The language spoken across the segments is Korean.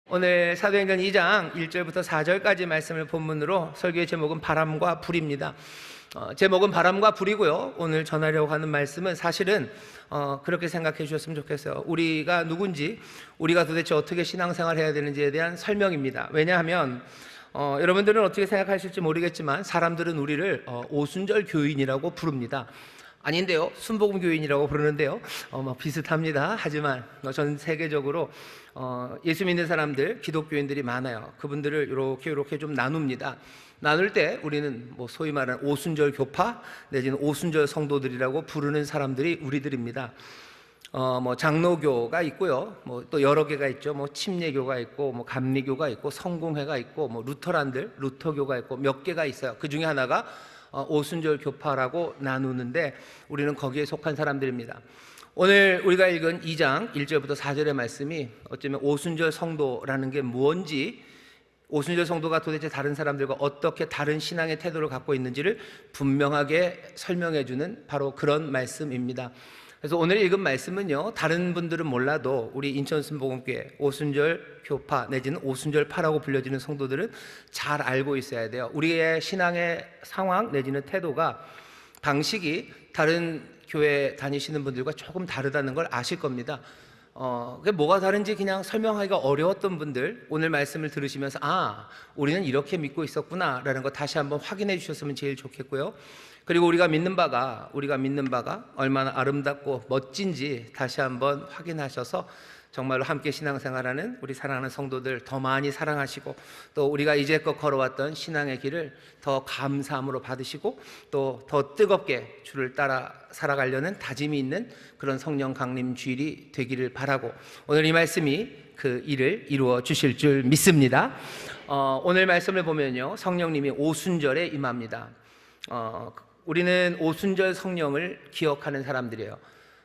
오늘 사도행전 2장 1절부터 4절까지 말씀을 본문으로 설교의 제목은 바람과 불입니다. 제목은 바람과 불이고요. 오늘 전하려고 하는 말씀은 사실은 그렇게 생각해 주셨으면 좋겠어요. 우리가 누군지, 우리가 도대체 어떻게 신앙생활을 해야 되는지에 대한 설명입니다. 왜냐하면 여러분들은 어떻게 생각하실지 모르겠지만 사람들은 우리를 오순절 교인이라고 부릅니다. 아닌데요, 순복음 교인이라고 부르는데요, 비슷합니다. 하지만 전 세계적으로 예수 믿는 사람들, 기독교인들이 많아요. 그분들을 이렇게 좀 나눕니다. 나눌 때 우리는 소위 말하는 오순절 교파 내지는 오순절 성도들이라고 부르는 사람들이 우리들입니다. 장로교가 있고요, 또 여러 개가 있죠. 침례교가 있고, 감리교가 있고, 성공회가 있고, 루터란들, 루터교가 있고, 몇 개가 있어요. 그 중에 하나가 오순절 교파라고 나누는데 우리는 거기에 속한 사람들입니다. 오늘 우리가 읽은 2장 1절부터 4절의 말씀이 어쩌면 오순절 성도라는 게 뭔지, 오순절 성도가 도대체 다른 사람들과 어떻게 다른 신앙의 태도를 갖고 있는지를 분명하게 설명해 주는 바로 그런 말씀입니다. 그래서 오늘 읽은 말씀은요, 다른 분들은 몰라도 우리 인천순복음교회 오순절 교파 내지는 오순절파라고 불려지는 성도들은 잘 알고 있어야 돼요. 우리의 신앙의 상황 내지는 태도가, 방식이 다른 교회 다니시는 분들과 조금 다르다는 걸 아실 겁니다. 그게 뭐가 다른지 그냥 설명하기가 어려웠던 분들, 오늘 말씀을 들으시면서 우리는 이렇게 믿고 있었구나 라는 거 다시 한번 확인해 주셨으면 제일 좋겠고요. 그리고 우리가 믿는 바가 얼마나 아름답고 멋진지 다시 한번 확인하셔서 정말로 함께 신앙생활하는 우리 사랑하는 성도들 더 많이 사랑하시고, 또 우리가 이제껏 걸어왔던 신앙의 길을 더 감사함으로 받으시고, 또 더 뜨겁게 주를 따라 살아가려는 다짐이 있는 그런 성령 강림 주일이 되기를 바라고, 오늘 이 말씀이 그 일을 이루어 주실 줄 믿습니다. 오늘 말씀을 보면요, 성령님이 오순절에 임합니다. 우리는 오순절 성령을 기억하는 사람들이에요.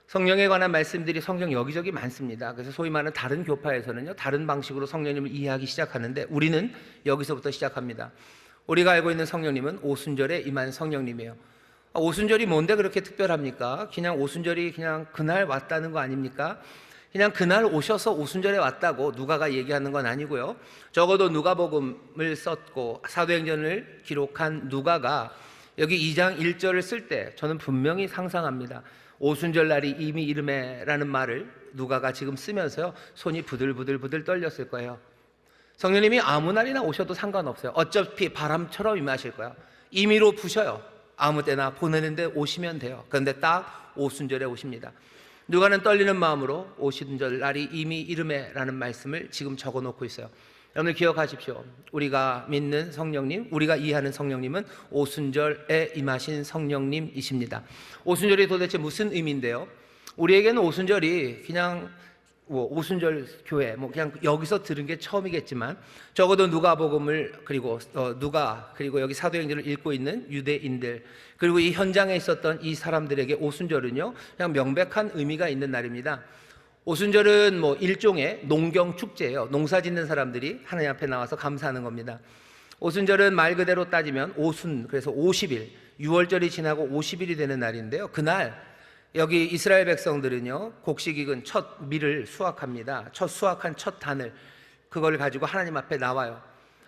성령에 관한 말씀들이 성경 여기저기 많습니다. 그래서 소위 말하는 다른 교파에서는요, 다른 방식으로 성령님을 이해하기 시작하는데 우리는 여기서부터 시작합니다. 우리가 알고 있는 성령님은 오순절에 임한 성령님이에요. 오순절이 뭔데 그렇게 특별합니까? 그냥 오순절이 그냥 그날 왔다는 거 아닙니까? 그냥 그날 오셔서 오순절에 왔다고 누가가 얘기하는 건 아니고요. 적어도 누가복음을 썼고 사도행전을 기록한 누가가 여기 2장 1절을 쓸 때 저는 분명히 상상합니다. 오순절 날이 이미 이르매라는 말을 누가가 지금 쓰면서요, 손이 부들부들 떨렸을 거예요. 성령님이 아무 날이나 오셔도 상관없어요. 어차피 바람처럼 임하실 거예요. 임의로 부셔요. 아무 때나 보내는데 오시면 돼요. 그런데 딱 오순절에 오십니다. 누가는 떨리는 마음으로 오순절 날이 이미 이르매라는 말씀을 지금 적어놓고 있어요. 여러분 기억하십시오. 우리가 믿는 성령님, 우리가 이해하는 성령님은 오순절에 임하신 성령님이십니다. 오순절이 도대체 무슨 의미인데요? 우리에게는 오순절이 그냥 오순절 교회 그냥 여기서 들은 게 처음이겠지만, 적어도 누가복음을 그리고 여기 사도행전을 읽고 있는 유대인들, 그리고 이 현장에 있었던 이 사람들에게 오순절은요, 그냥 명백한 의미가 있는 날입니다. 오순절은 일종의 농경 축제예요. 농사 짓는 사람들이 하나님 앞에 나와서 감사하는 겁니다. 오순절은 말 그대로 따지면 오순, 그래서 50일, 6월절이 지나고 50일이 되는 날인데요. 그날 여기 이스라엘 백성들은요, 곡식 익은 첫 밀을 수확합니다. 수확한 첫 단을, 그걸 가지고 하나님 앞에 나와요.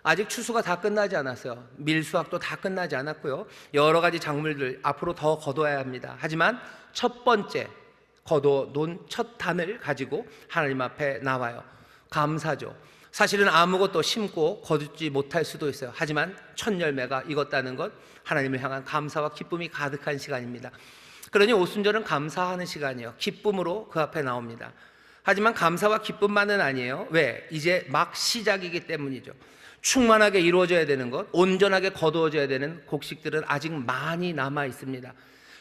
아직 추수가 다 끝나지 않았어요. 밀 수확도 다 끝나지 않았고요. 여러 가지 작물들 앞으로 더 거둬야 합니다. 하지만 첫 번째 거둬놓은 첫 단을 가지고 하나님 앞에 나와요. 감사죠. 사실은 아무것도 심고 거두지 못할 수도 있어요. 하지만 첫 열매가 익었다는 것, 하나님을 향한 감사와 기쁨이 가득한 시간입니다. 그러니 오순절은 감사하는 시간이에요. 기쁨으로 그 앞에 나옵니다. 하지만 감사와 기쁨만은 아니에요. 왜? 이제 막 시작이기 때문이죠. 충만하게 이루어져야 되는 것, 온전하게 거두어져야 되는 곡식들은 아직 많이 남아 있습니다.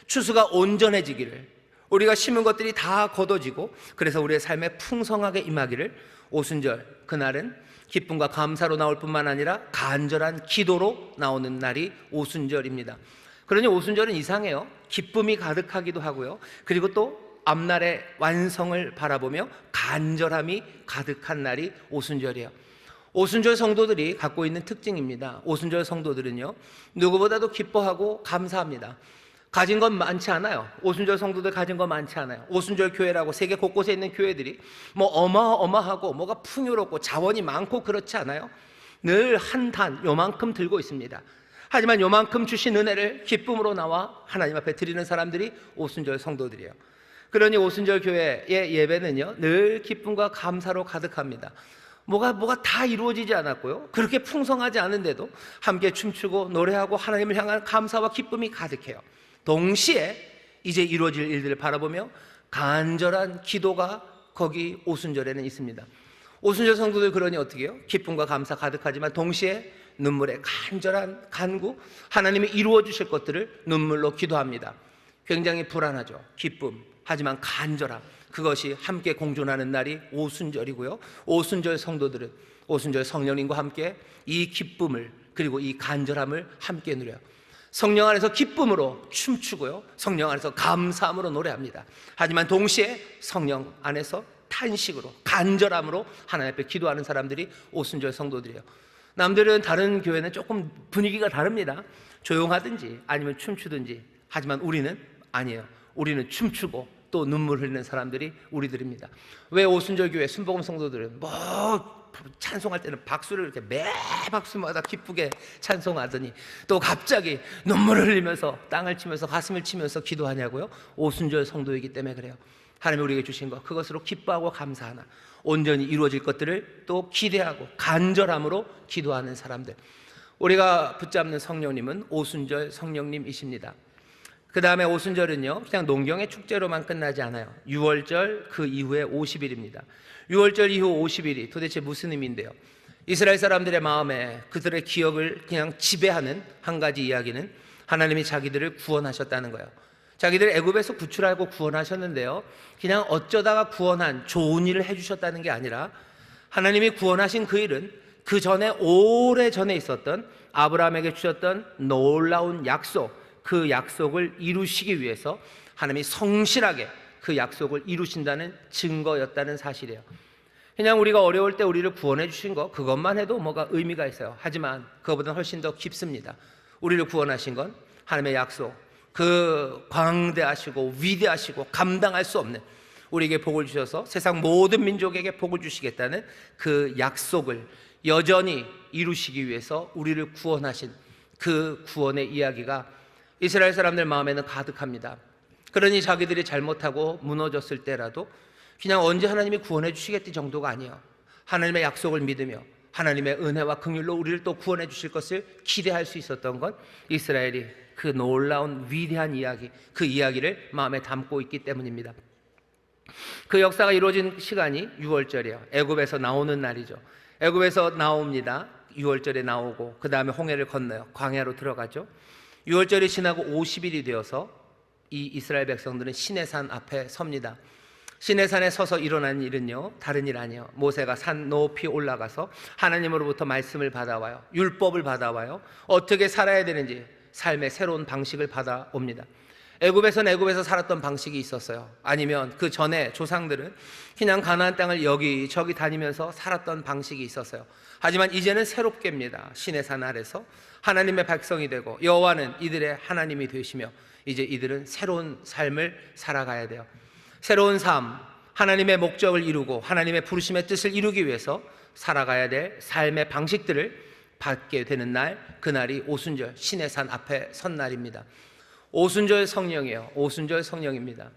추수가 온전해지기를, 우리가 심은 것들이 다 거둬지고, 그래서 우리의 삶에 풍성하게 임하기를, 오순절 그날은 기쁨과 감사로 나올 뿐만 아니라 간절한 기도로 나오는 날이 오순절입니다. 그러니 오순절은 이상해요. 기쁨이 가득하기도 하고요, 그리고 또 앞날의 완성을 바라보며 간절함이 가득한 날이 오순절이에요. 오순절 성도들이 갖고 있는 특징입니다. 오순절 성도들은요, 누구보다도 기뻐하고 감사합니다. 가진 건 많지 않아요. 오순절 성도들 가진 건 많지 않아요. 오순절 교회라고 세계 곳곳에 있는 교회들이 뭐 어마어마하고 뭐가 풍요롭고 자원이 많고 그렇지 않아요. 늘 한 단 요만큼 들고 있습니다. 하지만 요만큼 주신 은혜를 기쁨으로 나와 하나님 앞에 드리는 사람들이 오순절 성도들이에요. 그러니 오순절 교회의 예배는요, 늘 기쁨과 감사로 가득합니다. 뭐가 다 이루어지지 않았고요, 그렇게 풍성하지 않은데도 함께 춤추고 노래하고 하나님을 향한 감사와 기쁨이 가득해요. 동시에 이제 이루어질 일들을 바라보며 간절한 기도가 거기 오순절에는 있습니다. 오순절 성도들 그러니 어떻게 해요? 기쁨과 감사 가득하지만 동시에 눈물의 간절한 간구, 하나님이 이루어 주실 것들을 눈물로 기도합니다. 굉장히 불안하죠. 기쁨, 하지만 간절함, 그것이 함께 공존하는 날이 오순절이고요, 오순절 성도들은 오순절 성령님과 함께 이 기쁨을 그리고 이 간절함을 함께 누려요. 성령 안에서 기쁨으로 춤추고요, 성령 안에서 감사함으로 노래합니다. 하지만 동시에 성령 안에서 탄식으로 간절함으로 하나님 앞에 기도하는 사람들이 오순절 성도들이에요. 남들은 다른 교회는 조금 분위기가 다릅니다. 조용하든지 아니면 춤추든지. 하지만 우리는 아니에요. 우리는 춤추고 또 눈물 흘리는 사람들이 우리들입니다. 왜 오순절 교회 순복음 성도들은 찬송할 때는 박수를 이렇게 매 박수마다 기쁘게 찬송하더니 또 갑자기 눈물을 흘리면서 땅을 치면서 가슴을 치면서 기도하냐고요? 오순절 성도이기 때문에 그래요. 하나님이 우리에게 주신 것, 그것으로 기뻐하고 감사하나 온전히 이루어질 것들을 또 기대하고 간절함으로 기도하는 사람들, 우리가 붙잡는 성령님은 오순절 성령님이십니다. 그 다음에 오순절은요, 그냥 농경의 축제로만 끝나지 않아요. 6월절 그 이후에 50일입니다. 6월절 이후 50일이 도대체 무슨 의미인데요? 이스라엘 사람들의 마음에 그들의 기억을 그냥 지배하는 한 가지 이야기는 하나님이 자기들을 구원하셨다는 거예요. 자기들을 애굽에서 구출하고 구원하셨는데요, 그냥 어쩌다가 구원한 좋은 일을 해주셨다는 게 아니라 하나님이 구원하신 그 일은 그 전에 오래전에 있었던 아브라함에게 주셨던 놀라운 약속, 그 약속을 이루시기 위해서 하나님이 성실하게 그 약속을 이루신다는 증거였다는 사실이에요. 그냥 우리가 어려울 때 우리를 구원해 주신 거, 그것만 해도 뭐가 의미가 있어요. 하지만 그거보다 훨씬 더 깊습니다. 우리를 구원하신 건 하나님의 약속, 그 광대하시고 위대하시고 감당할 수 없는, 우리에게 복을 주셔서 세상 모든 민족에게 복을 주시겠다는 그 약속을 여전히 이루시기 위해서 우리를 구원하신 그 구원의 이야기가 이스라엘 사람들 마음에는 가득합니다. 그러니 자기들이 잘못하고 무너졌을 때라도 그냥 언제 하나님이 구원해 주시겠지 정도가 아니에요. 하나님의 약속을 믿으며 하나님의 은혜와 긍휼로 우리를 또 구원해 주실 것을 기대할 수 있었던 건 이스라엘이 그 놀라운 위대한 이야기, 그 이야기를 마음에 담고 있기 때문입니다. 그 역사가 이루어진 시간이 6월절이에요. 애굽에서 나오는 날이죠. 애굽에서 나옵니다. 6월절에 나오고 그 다음에 홍해를 건너요. 광야로 들어가죠. 6월절이 지나고 50일이 되어서 이 이스라엘 백성들은 시내산 앞에 섭니다. 시내산에 서서 일어난 일은요, 다른 일 아니에요. 모세가 산 높이 올라가서 하나님으로부터 말씀을 받아와요. 율법을 받아와요. 어떻게 살아야 되는지 삶의 새로운 방식을 받아옵니다. 애굽에서는 애굽에서 살았던 방식이 있었어요. 아니면 그 전에 조상들은 그냥 가나안 땅을 여기저기 다니면서 살았던 방식이 있었어요. 하지만 이제는 새롭게입니다. 시내산 아래서 하나님의 백성이 되고 여호와는 이들의 하나님이 되시며 이제 이들은 새로운 삶을 살아가야 돼요. 새로운 삶, 하나님의 목적을 이루고 하나님의 부르심의 뜻을 이루기 위해서 살아가야 될 삶의 방식들을 받게 되는 날, 그날이 오순절 시내산 앞에 선 날입니다. 오순절 성령이에요. 오순절 성령입니다.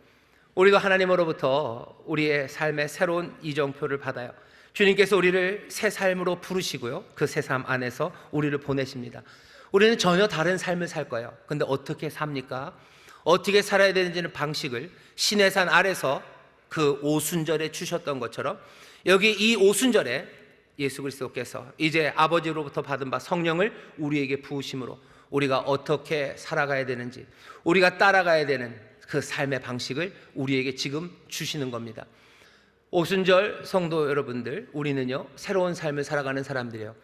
우리도 하나님으로부터 우리의 삶의 새로운 이정표를 받아요. 주님께서 우리를 새 삶으로 부르시고요, 그 새 삶 안에서 우리를 보내십니다. 우리는 전혀 다른 삶을 살 거예요. 근데 어떻게 삽니까? 어떻게 살아야 되는지는 방식을 시내산 아래서 그 오순절에 주셨던 것처럼 여기 이 오순절에 예수 그리스도께서 이제 아버지로부터 받은 바 성령을 우리에게 부으심으로 우리가 어떻게 살아가야 되는지, 우리가 따라가야 되는 그 삶의 방식을 우리에게 지금 주시는 겁니다. 오순절 성도 여러분들, 우리는요 새로운 삶을 살아가는 사람들이에요.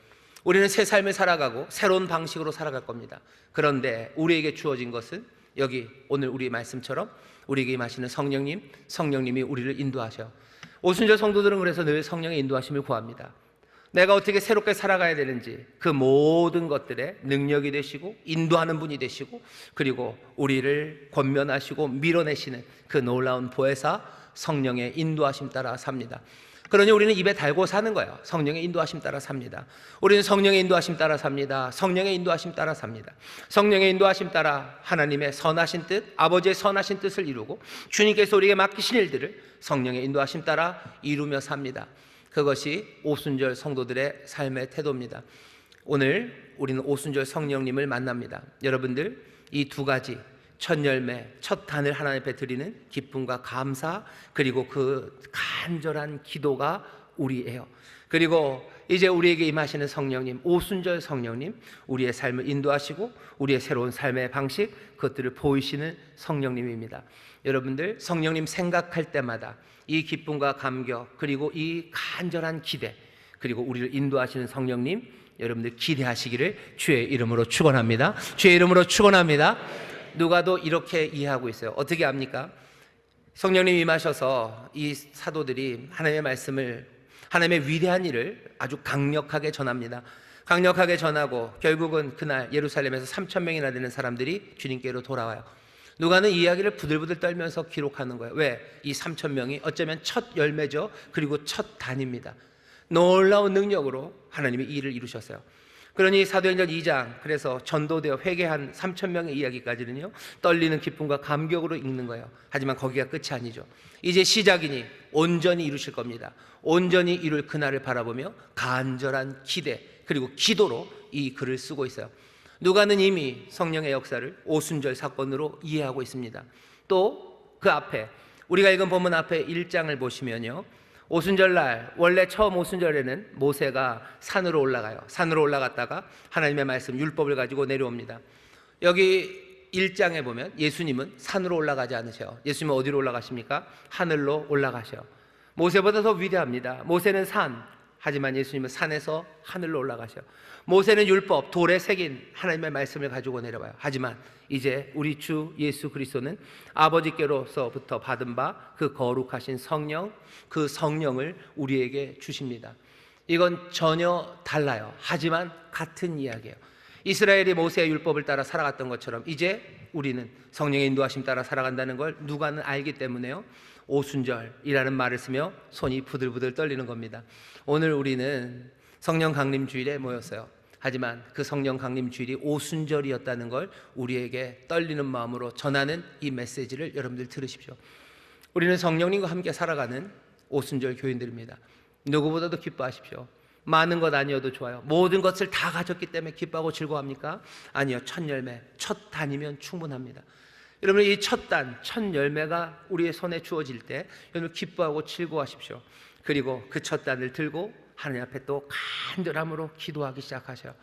우리는 새 삶을 살아가고 새로운 방식으로 살아갈 겁니다. 그런데 우리에게 주어진 것은 여기 오늘 우리 말씀처럼 우리에게 임하시는 성령님이 우리를 인도하셔. 오순절 성도들은 그래서 늘 성령의 인도하심을 구합니다. 내가 어떻게 새롭게 살아가야 되는지 그 모든 것들의 능력이 되시고 인도하는 분이 되시고, 그리고 우리를 권면하시고 밀어내시는 그 놀라운 보혜사 성령의 인도하심 따라 삽니다. 그러니 우리는 입에 달고 사는 거예요. 성령의 인도하심 따라 삽니다. 우리는 성령의 인도하심 따라 삽니다. 성령의 인도하심 따라 삽니다. 성령의 인도하심 따라 하나님의 선하신 뜻, 아버지의 선하신 뜻을 이루고 주님께서 우리에게 맡기신 일들을 성령의 인도하심 따라 이루며 삽니다. 그것이 오순절 성도들의 삶의 태도입니다. 오늘 우리는 오순절 성령님을 만납니다. 여러분들, 이 두 가지, 첫 열매, 첫 단을 하나님 앞에 드리는 기쁨과 감사, 그리고 그 간절한 기도가 우리예요. 그리고 이제 우리에게 임하시는 성령님, 오순절 성령님, 우리의 삶을 인도하시고 우리의 새로운 삶의 방식, 그것들을 보이시는 성령님입니다. 여러분들, 성령님 생각할 때마다 이 기쁨과 감격, 그리고 이 간절한 기대, 그리고 우리를 인도하시는 성령님, 여러분들 기대하시기를 주의 이름으로 축원합니다. 주의 이름으로 축원합니다. 누가도 이렇게 이해하고 있어요. 어떻게 합니까? 성령님이 임하셔서 이 사도들이 하나님의 말씀을, 하나님의 위대한 일을 아주 강력하게 전합니다. 강력하게 전하고 결국은 그날 예루살렘에서 3,000명이나 되는 사람들이 주님께로 돌아와요. 누가는 이 이야기를 부들부들 떨면서 기록하는 거예요. 왜? 이 3,000명이 어쩌면 첫 열매죠. 그리고 첫 단입니다. 놀라운 능력으로 하나님이 이 일을 이루셨어요. 그러니 사도행전 2장, 그래서 전도되어 회개한 3,000명의 이야기까지는요, 떨리는 기쁨과 감격으로 읽는 거예요. 하지만 거기가 끝이 아니죠. 이제 시작이니 온전히 이루실 겁니다. 온전히 이룰 그날을 바라보며 간절한 기대, 그리고 기도로 이 글을 쓰고 있어요. 누가는 이미 성령의 역사를 오순절 사건으로 이해하고 있습니다. 또 그 앞에, 우리가 읽은 본문 앞에 1장을 보시면요, 오순절날, 원래 처음 오순절에는 모세가 산으로 올라가요. 산으로 올라갔다가 하나님의 말씀, 율법을 가지고 내려옵니다. 여기 1장에 보면 예수님은 산으로 올라가지 않으셔요. 예수님은 어디로 올라가십니까? 하늘로 올라가셔요. 모세보다 더 위대합니다. 모세는 산, 하지만 예수님은 산에서 하늘로 올라가셔요. 모세는 율법, 돌에 새긴 하나님의 말씀을 가지고 내려와요. 하지만 이제 우리 주 예수 그리스도는 아버지께로서부터 받은 바 그 거룩하신 성령, 그 성령을 우리에게 주십니다. 이건 전혀 달라요. 하지만 같은 이야기예요. 이스라엘이 모세의 율법을 따라 살아갔던 것처럼 이제 우리는 성령의 인도하심 따라 살아간다는 걸 누가는 알기 때문에요, 오순절이라는 말을 쓰며 손이 부들부들 떨리는 겁니다. 오늘 우리는 성령 강림 주일에 모였어요. 하지만 그 성령 강림 주일이 오순절이었다는 걸 우리에게 떨리는 마음으로 전하는 이 메시지를 여러분들 들으십시오. 우리는 성령님과 함께 살아가는 오순절 교인들입니다. 누구보다도 기뻐하십시오. 많은 것 아니어도 좋아요. 모든 것을 다 가졌기 때문에 기뻐하고 즐거워합니까? 아니요. 첫 열매, 첫 단이면 충분합니다. 여러분, 이 첫 단, 첫 열매가 우리의 손에 주어질 때 여러분 기뻐하고 즐거워하십시오. 그리고 그 첫 단을 들고 하나님 앞에 또 간절함으로 기도하기 시작하셔요.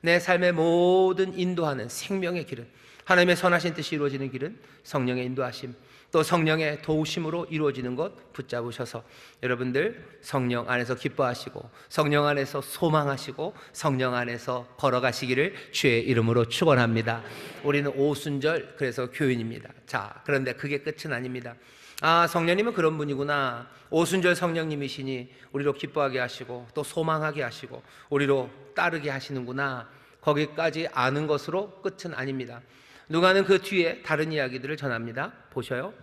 내 삶의 모든 인도하는 생명의 길은, 하나님의 선하신 뜻이 이루어지는 길은 성령의 인도하심, 또 성령의 도우심으로 이루어지는 것 붙잡으셔서 여러분들 성령 안에서 기뻐하시고 성령 안에서 소망하시고 성령 안에서 걸어가시기를 주의 이름으로 축원합니다. 우리는 오순절, 그래서 교인입니다. 자, 그런데 그게 끝은 아닙니다. 아, 성령님은 그런 분이구나. 오순절 성령님이시니 우리로 기뻐하게 하시고 또 소망하게 하시고 우리로 따르게 하시는구나. 거기까지 아는 것으로 끝은 아닙니다. 누가는 그 뒤에 다른 이야기들을 전합니다. 보셔요.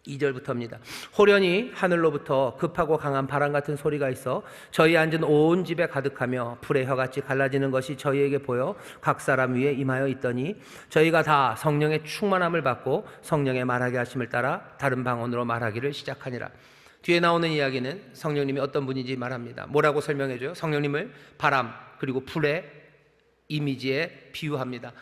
2절부터입니다. 호련히 하늘로부터 급하고 강한 바람 같은 소리가 있어 저희 앉은 온 집에 가득하며 불의 혀같이 갈라지는 것이 저희에게 보여 각 사람 위에 임하여 있더니 저희가 다 성령의 충만함을 받고 성령의 말하게 하심을 따라 다른 방언으로 말하기를 시작하니라. 뒤에 나오는 이야기는 성령님이 어떤 분인지 말합니다. 뭐라고 설명해줘요? 성령님을 바람 그리고 불의 이미지에 비유합니다.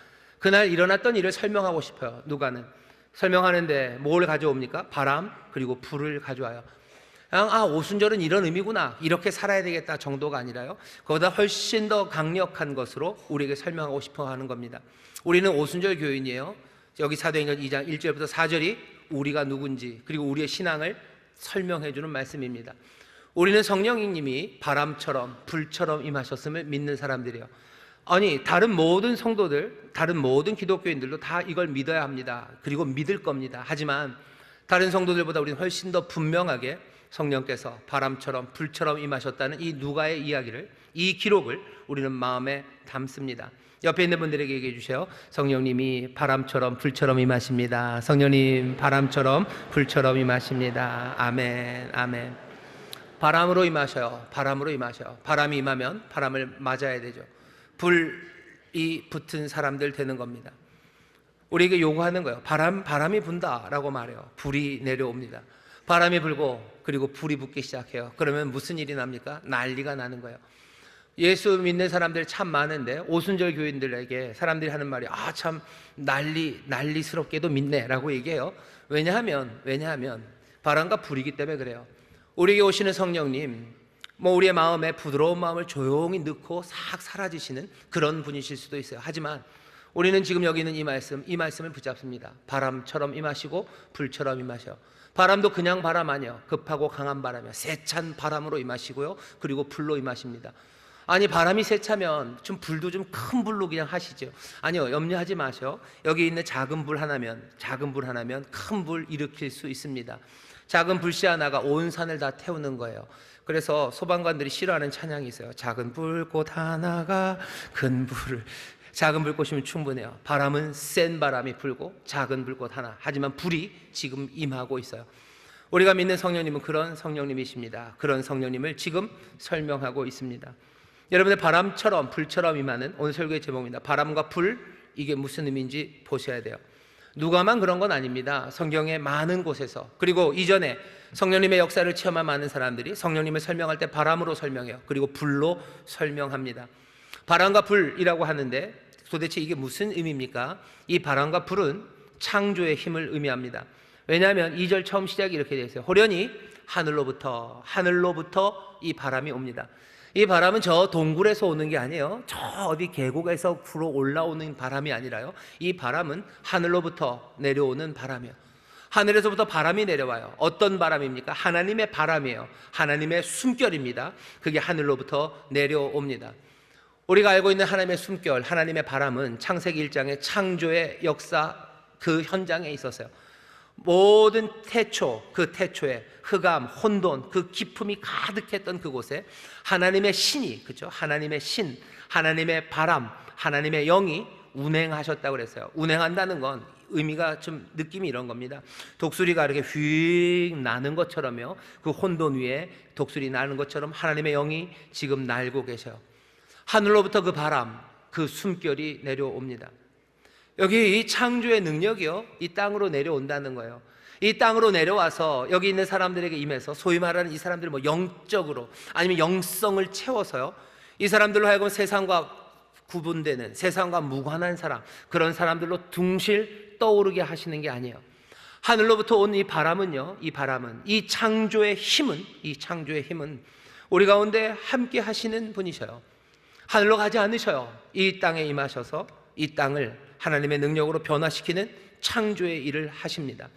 그날 일어났던 일을 설명하고 싶어요. 누가는 설명하는데 뭘 가져옵니까? 바람 그리고 불을 가져와요. 그냥 오순절은 이런 의미구나, 이렇게 살아야 되겠다 정도가 아니라요, 그보다 훨씬 더 강력한 것으로 우리에게 설명하고 싶어 하는 겁니다. 우리는 오순절 교인이에요. 여기 사도행전 2장 1절부터 4절이 우리가 누군지 그리고 우리의 신앙을 설명해 주는 말씀입니다. 우리는 성령님이 바람처럼 불처럼 임하셨음을 믿는 사람들이에요. 아니, 다른 모든 성도들, 다른 모든 기독교인들도 다 이걸 믿어야 합니다. 그리고 믿을 겁니다. 하지만 다른 성도들보다 우리는 훨씬 더 분명하게 성령께서 바람처럼 불처럼 임하셨다는 이 누가의 이야기를, 이 기록을 우리는 마음에 담습니다. 옆에 있는 분들에게 얘기해 주세요. 성령님이 바람처럼 불처럼 임하십니다. 성령님 바람처럼 불처럼 임하십니다. 아멘, 아멘. 바람으로 임하셔요. 바람으로 임하셔요. 바람이 임하면 바람을 맞아야 되죠. 불이 붙은 사람들 되는 겁니다. 우리에게 요구하는 거예요. 바람이 분다라고 말해요. 불이 내려옵니다. 바람이 불고 그리고 불이 붙기 시작해요. 그러면 무슨 일이 납니까? 난리가 나는 거예요. 예수 믿는 사람들 참 많은데 오순절 교인들에게 사람들이 하는 말이 참 난리스럽게도 믿네라고 얘기해요. 왜냐하면 바람과 불이기 때문에 그래요. 우리에게 오시는 성령님, 우리의 마음에 부드러운 마음을 조용히 넣고 싹 사라지시는 그런 분이실 수도 있어요. 하지만 우리는 지금 여기 있는 이 말씀을 붙잡습니다. 바람처럼 임하시고 불처럼 임하셔. 바람도 그냥 바람 아니에요. 급하고 강한 바람이에요. 세찬 바람으로 임하시고요. 그리고 불로 임하십니다. 아니, 바람이 세차면 좀 불도 좀 큰 불로 그냥 하시죠. 아니요, 염려하지 마세요. 여기 있는 작은 불 하나면 큰 불 일으킬 수 있습니다. 작은 불씨 하나가 온 산을 다 태우는 거예요. 그래서 소방관들이 싫어하는 찬양이 있어요. 작은 불꽃 하나가 큰 불을. 작은 불꽃이면 충분해요. 바람은 센 바람이 불고 작은 불꽃 하나. 하지만 불이 지금 임하고 있어요. 우리가 믿는 성령님은 그런 성령님이십니다. 그런 성령님을 지금 설명하고 있습니다. 여러분의 바람처럼 불처럼 임하는 오늘 설교의 제목입니다. 바람과 불, 이게 무슨 의미인지 보셔야 돼요. 누가만 그런 건 아닙니다. 성경의 많은 곳에서, 그리고 이전에 성령님의 역사를 체험한 많은 사람들이 성령님을 설명할 때 바람으로 설명해요. 그리고 불로 설명합니다. 바람과 불이라고 하는데 도대체 이게 무슨 의미입니까? 이 바람과 불은 창조의 힘을 의미합니다. 왜냐하면 2절 처음 시작이 이렇게 되어 있어요. 호련히 하늘로부터 이 바람이 옵니다. 이 바람은 저 동굴에서 오는 게 아니에요. 저 어디 계곡에서 불어 올라오는 바람이 아니라요. 이 바람은 하늘로부터 내려오는 바람이에요. 하늘에서부터 바람이 내려와요. 어떤 바람입니까? 하나님의 바람이에요. 하나님의 숨결입니다. 그게 하늘로부터 내려옵니다. 우리가 알고 있는 하나님의 숨결, 하나님의 바람은 창세기 1장의 창조의 역사 그 현장에 있었어요. 모든 태초, 그 태초에 흑암, 혼돈, 그 기품이 가득했던 그곳에 하나님의 신이, 그렇죠? 하나님의 신, 하나님의 바람, 하나님의 영이 운행하셨다고 그랬어요. 운행한다는 건 의미가 좀 느낌이 이런 겁니다. 독수리가 이렇게 휙 나는 것처럼요. 그 혼돈 위에 독수리 나는 것처럼 하나님의 영이 지금 날고 계셔요. 하늘로부터 그 바람, 그 숨결이 내려옵니다. 여기 이 창조의 능력이요, 이 땅으로 내려온다는 거예요. 이 땅으로 내려와서 여기 있는 사람들에게 임해서 소위 말하는 이 사람들을 영적으로 아니면 영성을 채워서요, 이 사람들로 하여금 세상과 구분되는, 세상과 무관한 사람, 그런 사람들로 둥실 떠오르게 하시는 게 아니에요. 하늘로부터 온 이 바람은요, 이 창조의 힘은 우리 가운데 함께 하시는 분이셔요. 하늘로 가지 않으셔요. 이 땅에 임하셔서 이 땅을 하나님의 능력으로 변화시키는 창조의 일을 하십니다.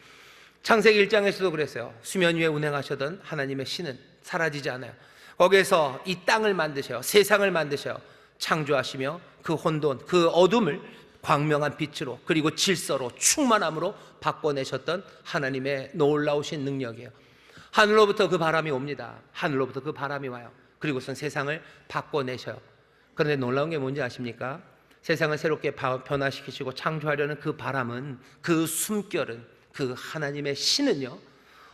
창세기 1장에서도 그랬어요. 수면 위에 운행하셨던 하나님의 신은 사라지지 않아요. 거기에서 이 땅을 만드셔요. 세상을 만드셔요. 창조하시며 그 혼돈, 그 어둠을 광명한 빛으로, 그리고 질서로, 충만함으로 바꿔내셨던 하나님의 놀라우신 능력이에요. 하늘로부터 그 바람이 옵니다. 하늘로부터 그 바람이 와요. 그리고선 세상을 바꿔내셔요. 그런데 놀라운 게 뭔지 아십니까? 세상을 새롭게 변화시키시고 창조하려는 그 바람은, 그 숨결은, 그 하나님의 신은요,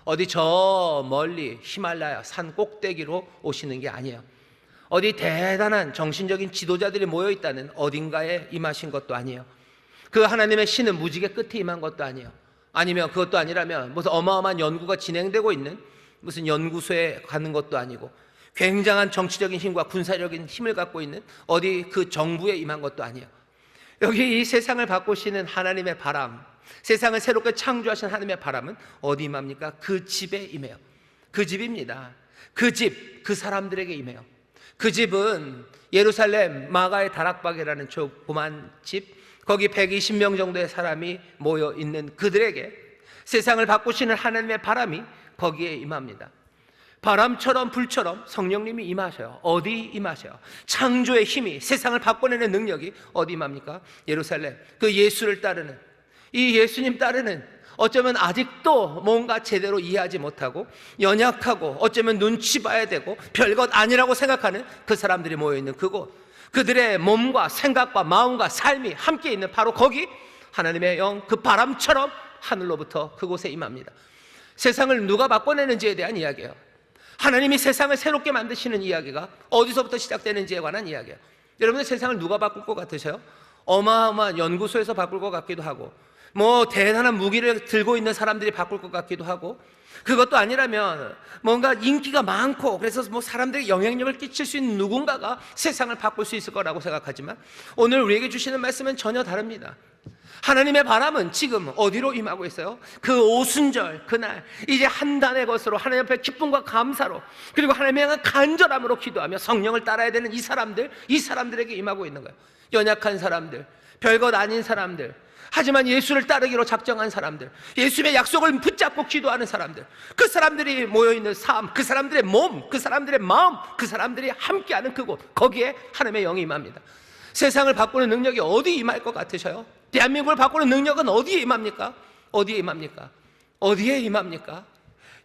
어디 저 멀리 히말라야 산 꼭대기로 오시는 게 아니에요. 어디 대단한 정신적인 지도자들이 모여있다는 어딘가에 임하신 것도 아니에요. 그 하나님의 신은 무지개 끝에 임한 것도 아니에요. 아니면 그것도 아니라면 무슨 어마어마한 연구가 진행되고 있는 무슨 연구소에 가는 것도 아니고, 굉장한 정치적인 힘과 군사적인 힘을 갖고 있는 어디 그 정부에 임한 것도 아니에요. 여기 이 세상을 바꾸시는 하나님의 바람, 세상을 새롭게 창조하신 하나님의 바람은 어디 임합니까? 그 집에 임해요. 그 집입니다. 그 집, 그 사람들에게 임해요. 그 집은 예루살렘 마가의 다락방이라는 조그만 집, 거기 120명 정도의 사람이 모여 있는 그들에게 세상을 바꾸시는 하나님의 바람이 거기에 임합니다. 바람처럼 불처럼 성령님이 임하셔요. 어디 임하셔요? 창조의 힘이, 세상을 바꿔내는 능력이 어디 임합니까? 예루살렘, 그 예수를 따르는, 이 예수님 따르는 어쩌면 아직도 뭔가 제대로 이해하지 못하고 연약하고 어쩌면 눈치 봐야 되고 별것 아니라고 생각하는 그 사람들이 모여있는 그곳, 그들의 몸과 생각과 마음과 삶이 함께 있는 바로 거기 하나님의 영, 그 바람처럼 하늘로부터 그곳에 임합니다. 세상을 누가 바꿔내는지에 대한 이야기예요. 하나님이 세상을 새롭게 만드시는 이야기가 어디서부터 시작되는지에 관한 이야기예요. 여러분들 세상을 누가 바꿀 것 같으세요? 어마어마한 연구소에서 바꿀 것 같기도 하고, 뭐 대단한 무기를 들고 있는 사람들이 바꿀 것 같기도 하고, 그것도 아니라면 뭔가 인기가 많고 그래서 뭐 사람들에게 영향력을 끼칠 수 있는 누군가가 세상을 바꿀 수 있을 거라고 생각하지만, 오늘 우리에게 주시는 말씀은 전혀 다릅니다. 하나님의 바람은 지금 어디로 임하고 있어요? 그 오순절 그날 이제 한 단의 것으로 하나님 앞에 기쁨과 감사로, 그리고 하나님의 향한 간절함으로 기도하며 성령을 따라야 되는 이 사람들에게 임하고 있는 거예요. 연약한 사람들, 별것 아닌 사람들, 하지만 예수를 따르기로 작정한 사람들, 예수의 약속을 붙잡고 기도하는 사람들, 그 사람들이 모여있는 삶, 그 사람들의 몸, 그 사람들의 마음, 그 사람들이 함께하는 그곳, 거기에 하나님의 영이 임합니다. 세상을 바꾸는 능력이 어디 임할 것 같으셔요? 대한민국을 바꾸는 능력은 어디에 임합니까? 어디에 임합니까? 어디에 임합니까?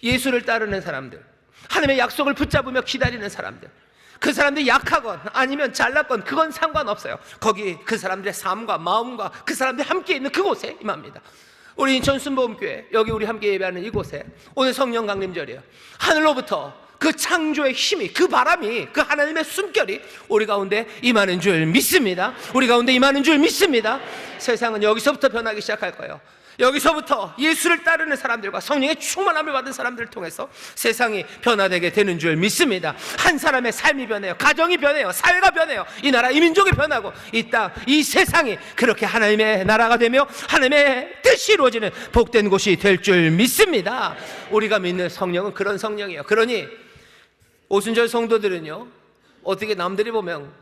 예수를 따르는 사람들, 하나님의 약속을 붙잡으며 기다리는 사람들, 그 사람들이 약하건 아니면 잘났건 그건 상관없어요. 거기 그 사람들의 삶과 마음과 그 사람들이 함께 있는 그곳에 임합니다. 우리 인천 순복음교회, 여기 우리 함께 예배하는 이곳에 오늘 성령 강림절이에요. 하늘로부터 그 창조의 힘이, 그 바람이, 그 하나님의 숨결이 우리 가운데 임하는 줄 믿습니다. 우리 가운데 임하는 줄 믿습니다. 세상은 여기서부터 변하기 시작할 거예요. 여기서부터 예수를 따르는 사람들과 성령의 충만함을 받은 사람들을 통해서 세상이 변화되게 되는 줄 믿습니다. 한 사람의 삶이 변해요. 가정이 변해요. 사회가 변해요. 이 나라, 이 민족이 변하고 이 땅, 이 세상이 그렇게 하나님의 나라가 되며 하나님의 뜻이 이루어지는 복된 곳이 될 줄 믿습니다. 우리가 믿는 성령은 그런 성령이에요. 그러니 오순절 성도들은요, 어떻게 남들이 보면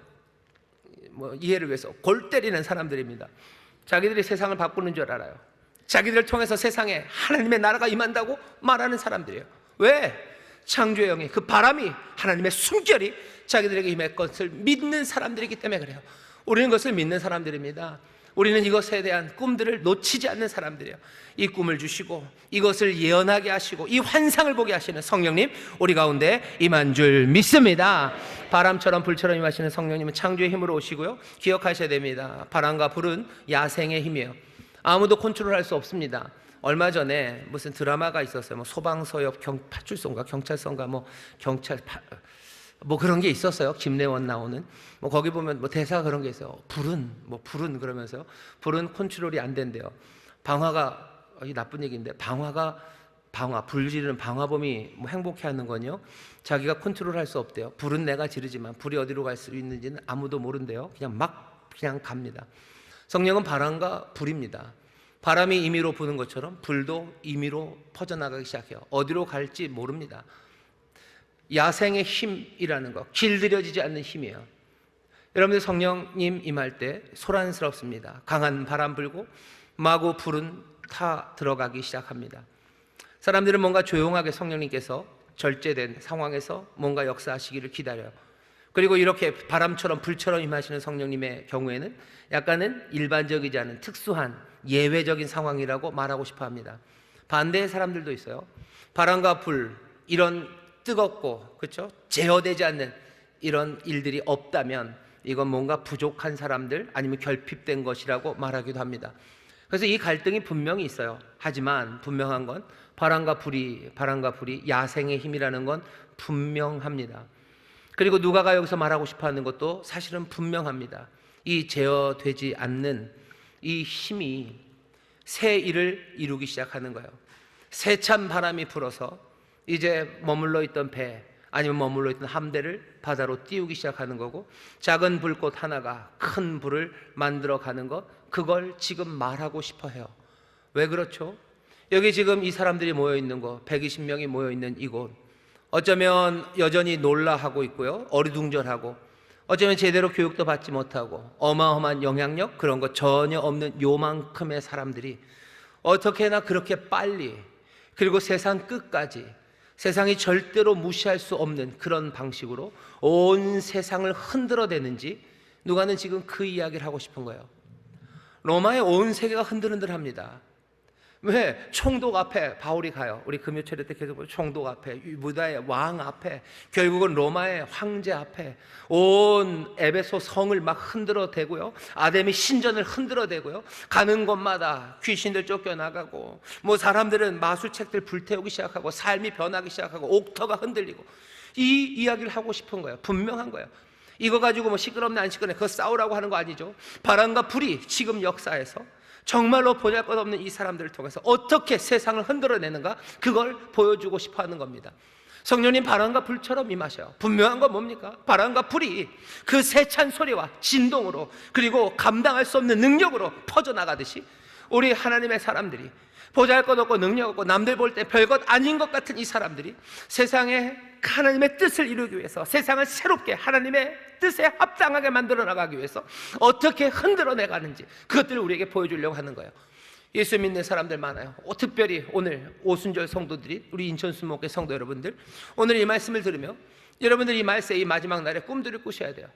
뭐 이해를 위해서 골 때리는 사람들입니다. 자기들이 세상을 바꾸는 줄 알아요. 자기들을 통해서 세상에 하나님의 나라가 임한다고 말하는 사람들이에요. 왜? 창조의 영이, 그 바람이, 하나님의 숨결이 자기들에게 임할 것을 믿는 사람들이기 때문에 그래요. 우리는 그것을 믿는 사람들입니다. 우리는 이것에 대한 꿈들을 놓치지 않는 사람들이에요. 이 꿈을 주시고 이것을 예언하게 하시고 이 환상을 보게 하시는 성령님, 우리 가운데 임한 줄 믿습니다. 바람처럼 불처럼 임하시는 성령님은 창조의 힘으로 오시고요, 기억하셔야 됩니다. 바람과 불은 야생의 힘이에요. 아무도 컨트롤할 수 없습니다. 얼마 전에 무슨 드라마가 있었어요. 뭐 소방서역 파출소인가 경찰서인가 뭐 그런 게 있었어요. 김래원 나오는. 뭐 거기 보면 뭐 대사 그런 게 있어요. 불은 그러면서요. 불은 컨트롤이 안 된대요. 방화가, 이 나쁜 얘기인데, 불 지르는 방화범이 뭐 행복해하는 건요, 자기가 컨트롤할 수 없대요. 불은 내가 지르지만 불이 어디로 갈 수 있는지는 아무도 모른대요. 그냥 갑니다. 성령은 바람과 불입니다. 바람이 임의로 부는 것처럼 불도 임의로 퍼져나가기 시작해요. 어디로 갈지 모릅니다. 야생의 힘이라는 것, 길들여지지 않는 힘이에요. 여러분들 성령님 임할 때 소란스럽습니다. 강한 바람 불고 마구 불은 타 들어가기 시작합니다. 사람들은 뭔가 조용하게 성령님께서 절제된 상황에서 뭔가 역사하시기를 기다려요. 그리고 이렇게 바람처럼 불처럼 임하시는 성령님의 경우에는 약간은 일반적이지 않은 특수한 예외적인 상황이라고 말하고 싶어 합니다. 반대의 사람들도 있어요. 바람과 불, 이런 뜨겁고, 그렇죠? 제어되지 않는 이런 일들이 없다면 이건 뭔가 부족한 사람들, 아니면 결핍된 것이라고 말하기도 합니다. 그래서 이 갈등이 분명히 있어요. 하지만 분명한 건 바람과 불이 야생의 힘이라는 건 분명합니다. 그리고 누가가 여기서 말하고 싶어 하는 것도 사실은 분명합니다. 이 제어되지 않는 이 힘이 새 일을 이루기 시작하는 거예요. 세찬 바람이 불어서 이제 머물러 있던 배, 아니면 머물러 있던 함대를 바다로 띄우기 시작하는 거고, 작은 불꽃 하나가 큰 불을 만들어 가는 것, 그걸 지금 말하고 싶어 해요. 왜 그렇죠? 여기 지금 이 사람들이 모여 있는 곳, 120명이 모여 있는 이곳, 어쩌면 여전히 놀라하고 있고요, 어리둥절하고, 어쩌면 제대로 교육도 받지 못하고 어마어마한 영향력, 그런 거 전혀 없는 요만큼의 사람들이 어떻게나 그렇게 빨리, 그리고 세상 끝까지, 세상이 절대로 무시할 수 없는 그런 방식으로 온 세상을 흔들어대는지, 누가는 지금 그 이야기를 하고 싶은 거예요. 로마의 온 세계가 흔들흔들합니다. 왜? 총독 앞에 바울이 가요. 우리 금요철에 때 계속 총독 앞에, 유다의 왕 앞에, 결국은 로마의 황제 앞에 온 에베소 성을 막 흔들어 대고요, 아데미 신전을 흔들어 대고요, 가는 곳마다 귀신들 쫓겨나가고, 뭐 사람들은 마술책들 불태우기 시작하고, 삶이 변하기 시작하고, 옥터가 흔들리고, 이 이야기를 하고 싶은 거예요. 분명한 거예요. 이거 가지고 뭐 시끄럽네 안 시끄럽네 그거 싸우라고 하는 거 아니죠. 바람과 불이 지금 역사에서 정말로 보잘것없는 이 사람들을 통해서 어떻게 세상을 흔들어내는가, 그걸 보여주고 싶어 하는 겁니다. 성령님 바람과 불처럼 임하셔요. 분명한 건 뭡니까? 바람과 불이 그 세찬 소리와 진동으로, 그리고 감당할 수 없는 능력으로 퍼져나가듯이 우리 하나님의 사람들이, 보잘것없고 능력없고 남들 볼 때 별것 아닌 것 같은 이 사람들이 세상에 하나님의 뜻을 이루기 위해서, 세상을 새롭게 하나님의 뜻에 합당하게 만들어 나가기 위해서 어떻게 흔들어 내가는지, 그것들을 우리에게 보여주려고 하는 거예요. 예수 믿는 사람들 많아요. 특별히 오늘 오순절 성도들이, 우리 인천 순목회 성도 여러분들, 오늘 이 말씀을 들으며 여러분들 이 말세, 이 마지막 날에 꿈들을 꾸셔야 돼요.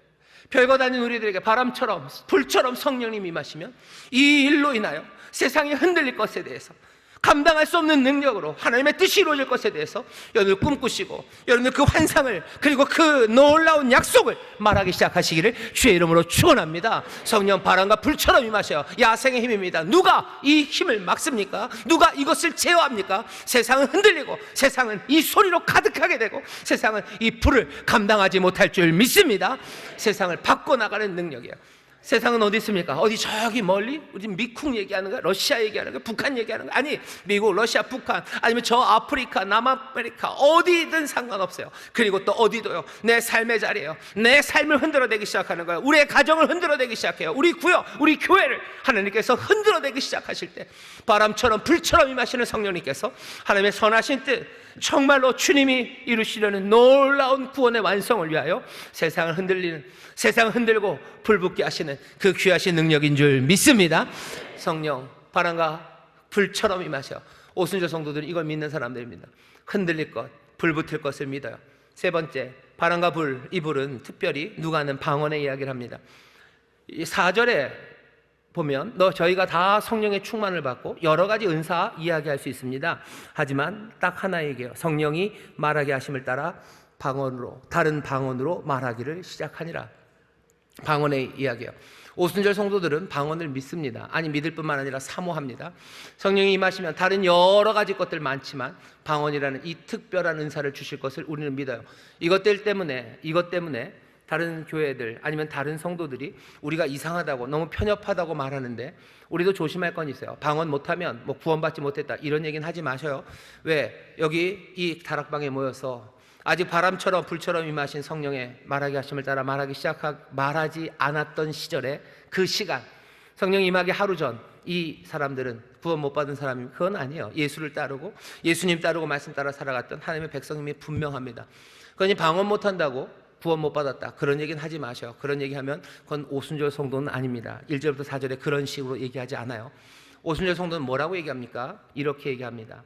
별것 아닌 우리들에게 바람처럼 불처럼 성령님이 임하시면 이 일로 인하여 세상이 흔들릴 것에 대해서, 감당할 수 없는 능력으로 하나님의 뜻이 이루어질 것에 대해서 여러분들 꿈꾸시고, 여러분들 그 환상을, 그리고 그 놀라운 약속을 말하기 시작하시기를 주의 이름으로 축원합니다. 성령 바람과 불처럼 임하셔. 야생의 힘입니다. 누가 이 힘을 막습니까? 누가 이것을 제어합니까? 세상은 흔들리고, 세상은 이 소리로 가득하게 되고, 세상은 이 불을 감당하지 못할 줄 믿습니다. 세상을 바꿔나가는 능력이에요. 세상은 어디 있습니까? 어디 저기 멀리? 우리 미국 얘기하는 거야? 러시아 얘기하는 거야? 북한 얘기하는 거야? 아니, 미국, 러시아, 북한, 아니면 저 아프리카, 남아메리카, 어디든 상관없어요. 그리고 또 어디도요, 내 삶의 자리예요. 내 삶을 흔들어대기 시작하는 거예요. 우리의 가정을 흔들어대기 시작해요. 우리 구역, 우리 교회를 하나님께서 흔들어대기 시작하실 때, 바람처럼 불처럼 임하시는 성령님께서 하나님의 선하신 뜻, 정말로 주님이 이루시려는 놀라운 구원의 완성을 위하여 세상을 흔들리는, 세상을 흔들고 불붙게 하시는 그 귀하신 능력인 줄 믿습니다. 성령 바람과 불처럼 임하셔. 오순절 성도들은 이걸 믿는 사람들입니다. 흔들릴 것, 불붙을 것을 믿어요. 세 번째, 바람과 불, 이 불은 특별히 누가 하는 방언의 이야기를 합니다. 이 4절에 보면 저희가 다 성령의 충만을 받고 여러 가지 은사 이야기할 수 있습니다. 하지만 딱 하나 얘기해요. 성령이 말하게 하심을 따라 방언으로, 다른 방언으로 말하기를 시작하니라. 방언의 이야기예요. 오순절 성도들은 방언을 믿습니다. 아니, 믿을 뿐만 아니라 사모합니다. 성령이 임하시면 다른 여러 가지 것들 많지만 방언이라는 이 특별한 은사를 주실 것을 우리는 믿어요. 이것 때문에 다른 교회들 아니면 다른 성도들이 우리가 이상하다고, 너무 편협하다고 말하는데, 우리도 조심할 건 있어요. 방언 못하면 뭐 구원받지 못했다 이런 얘기는 하지 마셔요. 왜? 여기 이 다락방에 모여서 아직 바람처럼 불처럼 임하신 성령의 말하게 하심을 따라 말하지 않았던 시절에, 그 시간, 성령이 임하기 하루 전 이 사람들은 구원 못 받은 사람이, 그건 아니에요. 예수를 따르고 예수님 따르고 말씀 따라 살아갔던 하나님의 백성님이 분명합니다. 그러니 방언 못한다고 구원 못 받았다, 그런 얘기는 하지 마셔. 그런 얘기하면 그건 오순절 성도는 아닙니다. 1절부터 4절에 그런 식으로 얘기하지 않아요. 오순절 성도는 뭐라고 얘기합니까? 이렇게 얘기합니다.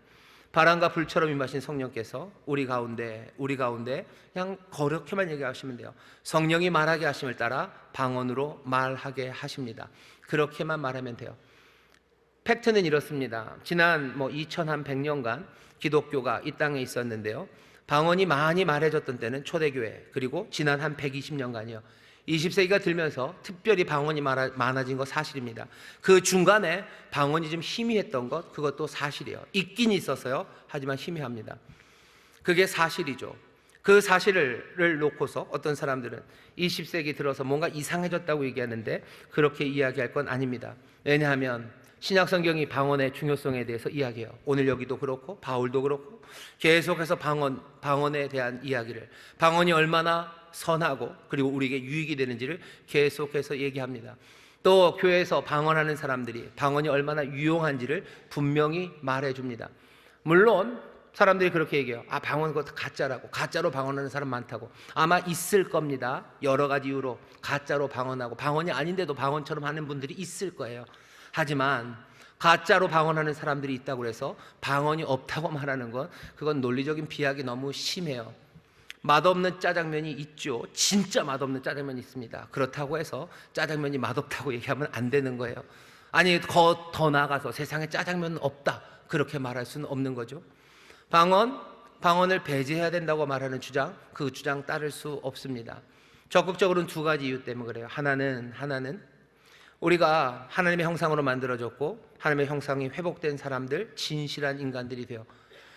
바람과 불처럼 임하신 성령께서 우리 가운데 그냥 그렇게만 얘기하시면 돼요. 성령이 말하게 하심을 따라 방언으로 말하게 하십니다. 그렇게만 말하면 돼요. 팩트는 이렇습니다. 지난 2100년간 기독교가 이 땅에 있었는데요, 방언이 많이 말해졌던 때는 초대교회, 그리고 지난 한 120년간이요 20세기가 들면서 특별히 방언이 많아진 거 사실입니다. 그 중간에 방언이 좀 희미했던 것, 그것도 사실이에요. 있긴 있었어요. 하지만 희미합니다. 그게 사실이죠. 그 사실을 놓고서 어떤 사람들은 20세기 들어서 뭔가 이상해졌다고 얘기하는데, 그렇게 이야기할 건 아닙니다. 왜냐하면 신약성경이 방언의 중요성에 대해서 이야기해요. 오늘 여기도 그렇고 바울도 그렇고 계속해서 방언에 대한 이야기를, 방언이 얼마나 선하고 그리고 우리에게 유익이 되는지를 계속해서 얘기합니다. 또 교회에서 방언하는 사람들이 방언이 얼마나 유용한지를 분명히 말해줍니다. 물론 사람들이 그렇게 얘기해요. 방언 그것도 가짜라고, 가짜로 방언하는 사람 많다고. 아마 있을 겁니다. 여러 가지 이유로 가짜로 방언하고, 방언이 아닌데도 방언처럼 하는 분들이 있을 거예요. 하지만 가짜로 방언하는 사람들이 있다고 해서 방언이 없다고 말하는 건, 그건 논리적인 비약이 너무 심해요. 맛없는 짜장면이 있죠. 진짜 맛없는 짜장면이 있습니다. 그렇다고 해서 짜장면이 맛없다고 얘기하면 안 되는 거예요. 아니 더 나아가서 세상에 짜장면은 없다 그렇게 말할 수는 없는 거죠. 방언을 배제해야 된다고 말하는 주장, 그 주장 따를 수 없습니다. 적극적으로는 두 가지 이유 때문에 그래요. 하나는 우리가 하나님의 형상으로 만들어졌고 하나님의 형상이 회복된 사람들, 진실한 인간들이 돼요.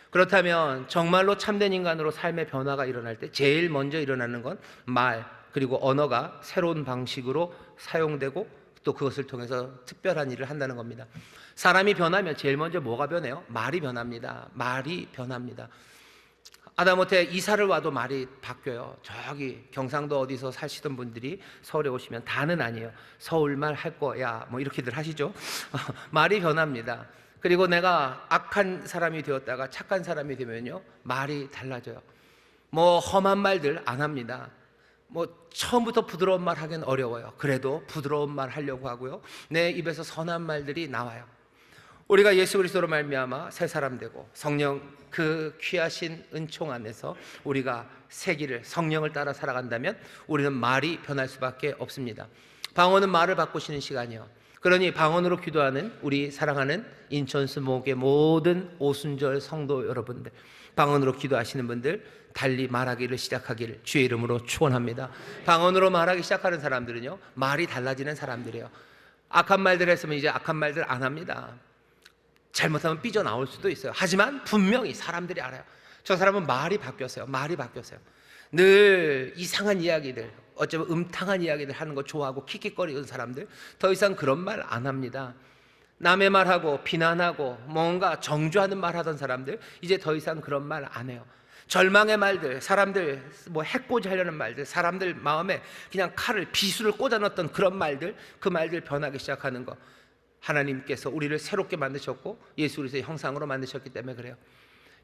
그렇다면 정말로 참된 인간으로 삶의 변화가 일어날 때 제일 먼저 일어나는 건 말, 그리고 언어가 새로운 방식으로 사용되고 또 그것을 통해서 특별한 일을 한다는 겁니다. 사람이 변하면 제일 먼저 뭐가 변해요? 말이 변합니다. 말이 변합니다. 하다못해 이사를 와도 말이 바뀌어요. 저기 경상도 어디서 사시던 분들이 서울에 오시면 다는 아니에요. 서울말 할 거야 뭐 이렇게들 하시죠. 말이 변합니다. 그리고 내가 악한 사람이 되었다가 착한 사람이 되면요 말이 달라져요. 뭐 험한 말들 안 합니다. 뭐 처음부터 부드러운 말 하기는 어려워요. 그래도 부드러운 말 하려고 하고요, 내 입에서 선한 말들이 나와요. 우리가 예수 그리스도로 말미암아 새 사람 되고 성령 그 귀하신 은총 안에서 우리가 세기를 성령을 따라 살아간다면 우리는 말이 변할 수밖에 없습니다. 방언은 말을 바꾸시는 시간이요. 그러니 방언으로 기도하는 우리 사랑하는 인천스 목의 모든 오순절 성도 여러분들, 방언으로 기도하시는 분들 달리 말하기를 시작하기를 주의 이름으로 축원합니다. 방언으로 말하기 시작하는 사람들은요 말이 달라지는 사람들이에요. 악한 말들 했으면 이제 악한 말들 안 합니다. 잘못하면 삐져나올 수도 있어요. 하지만 분명히 사람들이 알아요. 저 사람은 말이 바뀌었어요. 늘 이상한 이야기들, 어쩌면 음탕한 이야기들 하는 거 좋아하고 킥킥거리는 사람들 더 이상 그런 말 안 합니다. 남의 말하고 비난하고 뭔가 정죄하는 말 하던 사람들 이제 더 이상 그런 말 안 해요. 절망의 말들, 사람들 뭐 해코지 하려는 말들, 사람들 마음에 그냥 비수를 꽂아 넣었던 그런 말들, 그 말들 변하기 시작하는 거, 하나님께서 우리를 새롭게 만드셨고 예수 그리스도의 형상으로 만드셨기 때문에 그래요.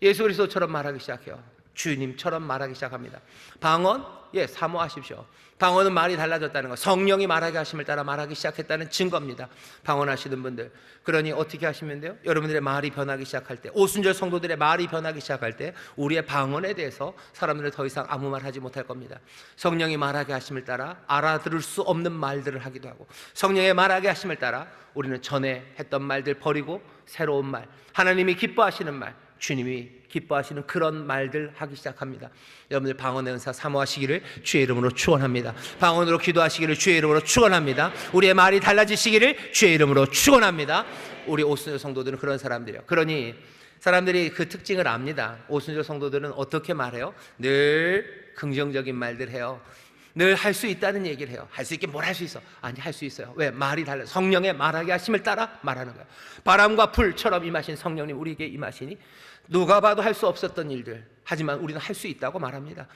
예수 그리스도처럼 말하기 시작해요. 주님처럼 말하기 시작합니다. 방언, 사모하십시오. 방언은 말이 달라졌다는 거, 성령이 말하게 하심을 따라 말하기 시작했다는 증거입니다. 방언하시는 분들, 그러니 어떻게 하시면 돼요? 여러분들의 말이 변하기 시작할 때, 오순절 성도들의 말이 변하기 시작할 때 우리의 방언에 대해서 사람들은 더 이상 아무 말 하지 못할 겁니다. 성령이 말하게 하심을 따라 알아들을 수 없는 말들을 하기도 하고, 성령의 말하게 하심을 따라 우리는 전에 했던 말들 버리고 새로운 말, 하나님이 기뻐하시는 말, 주님이 기뻐하시는 그런 말들 하기 시작합니다. 여러분들 방언의 은사 사모하시기를 주의 이름으로 축원합니다. 방언으로 기도하시기를 주의 이름으로 축원합니다. 우리의 말이 달라지시기를 주의 이름으로 축원합니다. 우리 오순절 성도들은 그런 사람들이에요. 그러니 사람들이 그 특징을 압니다. 오순절 성도들은 어떻게 말해요? 늘 긍정적인 말들 해요. 늘 할 수 있다는 얘기를 해요. 할 수 있게 뭘 할 수 있어? 아니, 할 수 있어요. 왜? 말이 달라. 성령의 말하게 하심을 따라 말하는 거예요. 바람과 불처럼 임하신 성령님 우리에게 임하시니 누가 봐도 할 수 없었던 일들, 하지만 우리는 할 수 있다고 말합니다.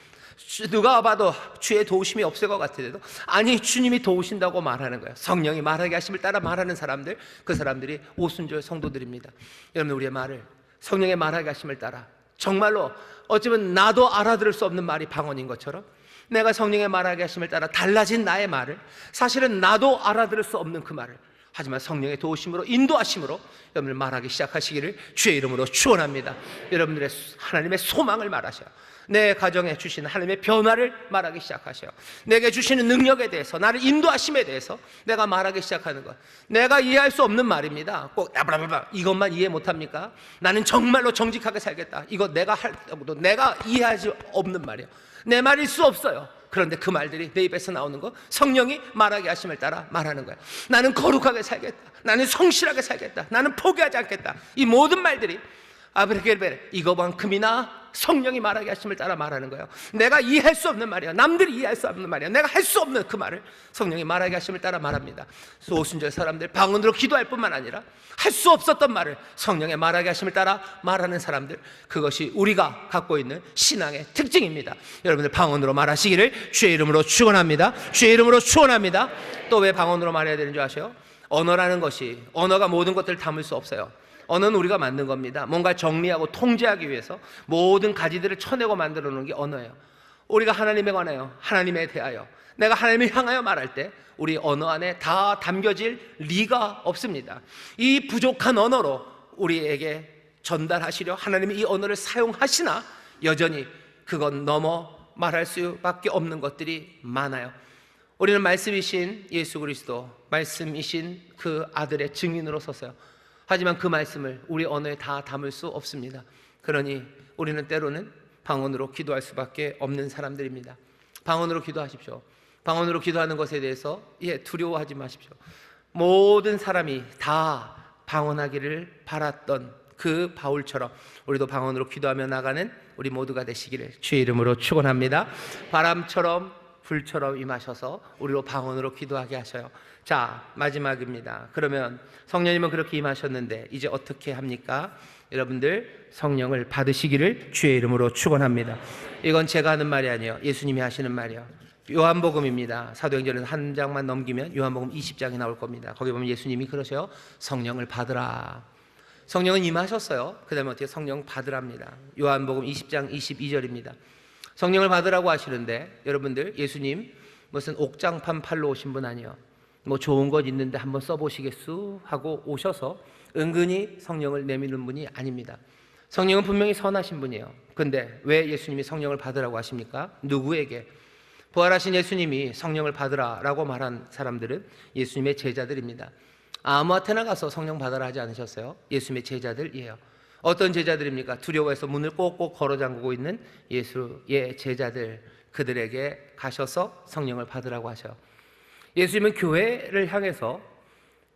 누가 봐도 주의 도우심이 없을 것 같아도 아니, 주님이 도우신다고 말하는 거예요. 성령이 말하게 하심을 따라 말하는 사람들, 그 사람들이 오순절 성도들입니다. 여러분, 우리의 말을 성령의 말하게 하심을 따라, 정말로 어쩌면 나도 알아들을 수 없는 말이 방언인 것처럼 내가 성령의 말하게 하심을 따라 달라진 나의 말을, 사실은 나도 알아들을 수 없는 그 말을, 하지만 성령의 도우심으로 인도하심으로 여러분들 말하기 시작하시기를 주의 이름으로 축원합니다. 여러분들의 하나님의 소망을 말하셔요. 내 가정에 주시는 하나님의 변화를 말하기 시작하셔요. 내게 주시는 능력에 대해서, 나를 인도하심에 대해서 내가 말하기 시작하는 것, 내가 이해할 수 없는 말입니다. 꼭 이것만 이해 못합니까? 나는 정말로 정직하게 살겠다, 이거 내가 이해하지 없는 말이에요. 내 말일 수 없어요. 그런데 그 말들이 내 입에서 나오는 거, 성령이 말하게 하심을 따라 말하는 거야. 나는 거룩하게 살겠다, 나는 성실하게 살겠다, 나는 포기하지 않겠다. 이 모든 말들이 아브라겔베, 이거만큼이나 성령이 말하게 하심을 따라 말하는 거예요. 내가 이해할 수 없는 말이야, 남들이 이해할 수 없는 말이야, 내가 할 수 없는 그 말을 성령이 말하게 하심을 따라 말합니다. 오순절 사람들 방언으로 기도할 뿐만 아니라 할 수 없었던 말을 성령의 말하게 하심을 따라 말하는 사람들, 그것이 우리가 갖고 있는 신앙의 특징입니다. 여러분들 방언으로 말하시기를 주의 이름으로 축원합니다. 주의 이름으로 축원합니다. 또 왜 방언으로 말해야 되는 줄 아세요? 언어라는 것이, 언어가 모든 것들을 담을 수 없어요. 언어는 우리가 만든 겁니다. 뭔가 정리하고 통제하기 위해서 모든 가지들을 쳐내고 만들어 놓은 게 언어예요. 우리가 하나님에 관하여, 하나님에 대하여, 내가 하나님을 향하여 말할 때 우리 언어 안에 다 담겨질 리가 없습니다. 이 부족한 언어로 우리에게 전달하시려 하나님이 이 언어를 사용하시나 여전히 그건 넘어 말할 수밖에 없는 것들이 많아요. 우리는 말씀이신 예수 그리스도, 말씀이신 그 아들의 증인으로 섰어요. 하지만 그 말씀을 우리 언어에 다 담을 수 없습니다. 그러니 우리는 때로는 방언으로 기도할 수밖에 없는 사람들입니다. 방언으로 기도하십시오. 방언으로 기도하는 것에 대해서 두려워하지 마십시오. 모든 사람이 다 방언하기를 바랐던 그 바울처럼 우리도 방언으로 기도하며 나가는 우리 모두가 되시기를 주의 이름으로 축원합니다. 바람처럼 불처럼 임하셔서 우리로 방언으로 기도하게 하셔요. 자, 마지막입니다. 그러면 성령님은 그렇게 임하셨는데 이제 어떻게 합니까? 여러분들 성령을 받으시기를 주의 이름으로 축원합니다. 이건 제가 하는 말이 아니에요. 예수님이 하시는 말이에요. 요한복음입니다. 사도행전에서 한 장만 넘기면 요한복음 20장이 나올 겁니다. 거기 보면 예수님이 그러셔요. 성령을 받으라. 성령은 임하셨어요. 그 다음에 어떻게 성령 받으랍니다. 요한복음 20장 22절입니다. 성령을 받으라고 하시는데 여러분들 예수님 무슨 옥장판 팔러 오신 분 아니에요. 뭐 좋은 것 있는데 한번 써보시겠수 하고 오셔서 은근히 성령을 내미는 분이 아닙니다. 성령은 분명히 선하신 분이에요. 근데 왜 예수님이 성령을 받으라고 하십니까? 누구에게? 부활하신 예수님이 성령을 받으라라고 말한 사람들은 예수님의 제자들입니다. 아무한테나 가서 성령 받으라 하지 않으셨어요. 예수님의 제자들이에요. 어떤 제자들입니까? 두려워해서 문을 꼭꼭 걸어 잠그고 있는 예수의 제자들, 그들에게 가셔서 성령을 받으라고 하셔요. 예수님은 교회를 향해서,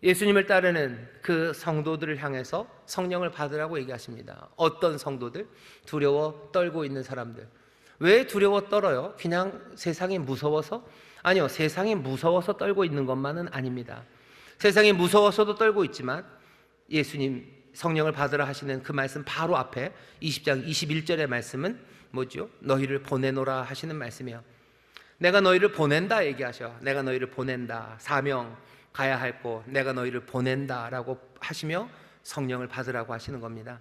예수님을 따르는 그 성도들을 향해서 성령을 받으라고 얘기하십니다. 어떤 성도들? 두려워 떨고 있는 사람들. 왜 두려워 떨어요? 그냥 세상이 무서워서? 아니요, 세상이 무서워서 떨고 있는 것만은 아닙니다. 세상이 무서워서도 떨고 있지만 예수님 성령을 받으라 하시는 그 말씀 바로 앞에 20장 21절의 말씀은 뭐죠? 너희를 보내노라 하시는 말씀이에요. 내가 너희를 보낸다 얘기하셔. 내가 너희를 보낸다. 사명 가야 할 곳 내가 너희를 보낸다라고 하시며 성령을 받으라고 하시는 겁니다.